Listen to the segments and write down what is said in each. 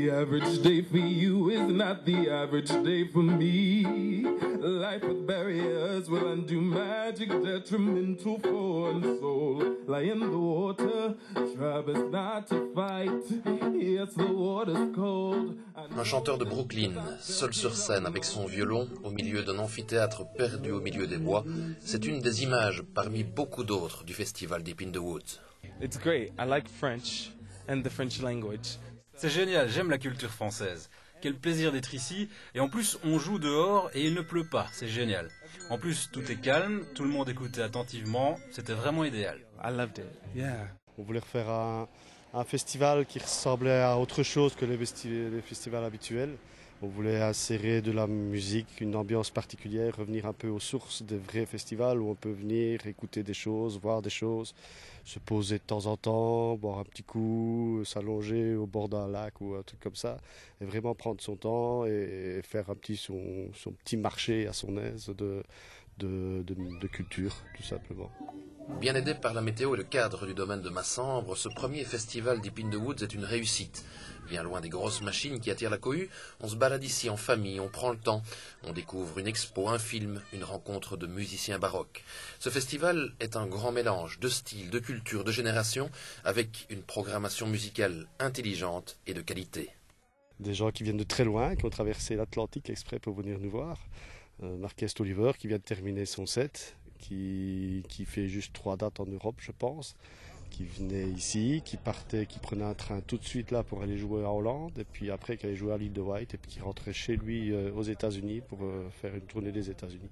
the average day for you is not the average day for me. Life with barriers will undo magic detrimental for one soul. Lie in the water, try best not to fight. Yes, the water's cold. Un chanteur de Brooklyn, seul sur scène avec son violon, au milieu d'un amphithéâtre perdu au milieu des bois, c'est une des images parmi beaucoup d'autres du festival Deep in the Woods. It's great. I like French and the French language. C'est génial, j'aime la culture française. Quel plaisir d'être ici, et en plus on joue dehors et il ne pleut pas, c'est génial. En plus tout est calme, tout le monde écoutait attentivement, c'était vraiment idéal. I loved it, yeah. On voulait refaire un festival qui ressemblait à autre chose que les festivals habituels. On voulait insérer de la musique, une ambiance particulière, revenir un peu aux sources des vrais festivals où on peut venir écouter des choses, voir des choses, se poser de temps en temps, boire un petit coup, s'allonger au bord d'un lac ou un truc comme ça, et vraiment prendre son temps et faire son petit marché à son aise de culture, tout simplement. Bien aidé par la météo et le cadre du domaine de Massembre, ce premier festival Deep in the Woods est une réussite. Bien loin des grosses machines qui attirent la cohue, on se balade ici en famille, on prend le temps, on découvre une expo, un film, une rencontre de musiciens baroques. Ce festival est un grand mélange de styles, de cultures, de générations, avec une programmation musicale intelligente et de qualité. Des gens qui viennent de très loin, qui ont traversé l'Atlantique exprès pour venir nous voir. Marques Oliver qui vient de terminer son set, qui fait juste 3 dates en Europe, je pense, qui venait ici, qui prenait un train tout de suite là pour aller jouer en Hollande, et puis après qui allait jouer à l'île de White, et puis qui rentrait chez lui aux États-Unis pour faire une tournée des États-Unis.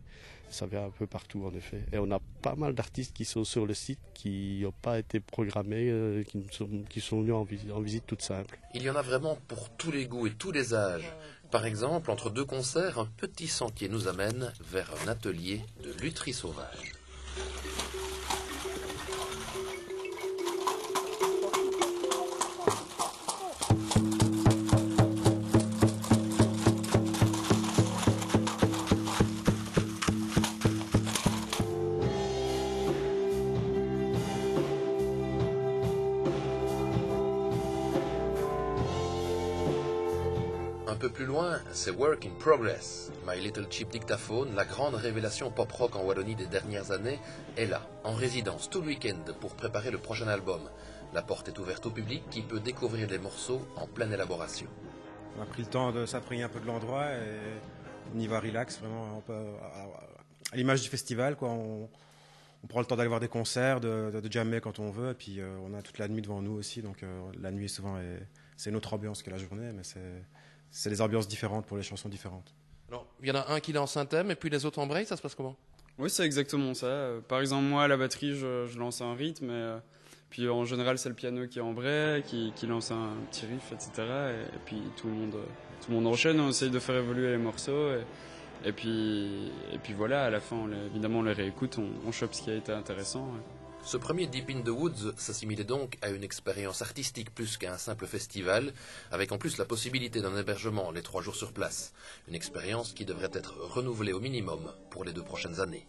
Ça vient un peu partout en effet. Et on a pas mal d'artistes qui sont sur le site, qui n'ont pas été programmés, qui sont venus en visite toute simple. Il y en a vraiment pour tous les goûts et tous les âges. Par exemple, entre 2 concerts, un petit sentier nous amène vers un atelier de lutherie sauvage. Un peu plus loin, c'est Work in Progress. My Little Cheap Dictaphone, la grande révélation pop-rock en Wallonie des dernières années, est là, en résidence tout le week-end pour préparer le prochain album. La porte est ouverte au public qui peut découvrir les morceaux en pleine élaboration. On a pris le temps de s'imprégner un peu de l'endroit et on y va relax, vraiment à l'image du festival, quoi. On prend le temps d'aller voir des concerts, de jammer quand on veut, et puis on a toute la nuit devant nous aussi, donc la nuit souvent c'est une autre ambiance que la journée, mais c'est des ambiances différentes pour les chansons différentes. Alors, il y en a un qui lance un thème et puis les autres embrayent, ça se passe comment? Oui, c'est exactement ça. Par exemple, moi, à la batterie, je lance un rythme, puis en général, c'est le piano qui embraye, qui lance un petit riff, etc. Et puis tout le monde enchaîne, on essaye de faire évoluer les morceaux, et puis voilà, à la fin, évidemment, on les réécoute, on chope ce qui a été intéressant. Ce premier Deep in the Woods s'assimilait donc à une expérience artistique plus qu'à un simple festival, avec en plus la possibilité d'un hébergement les 3 jours sur place. Une expérience qui devrait être renouvelée au minimum pour les 2 prochaines années.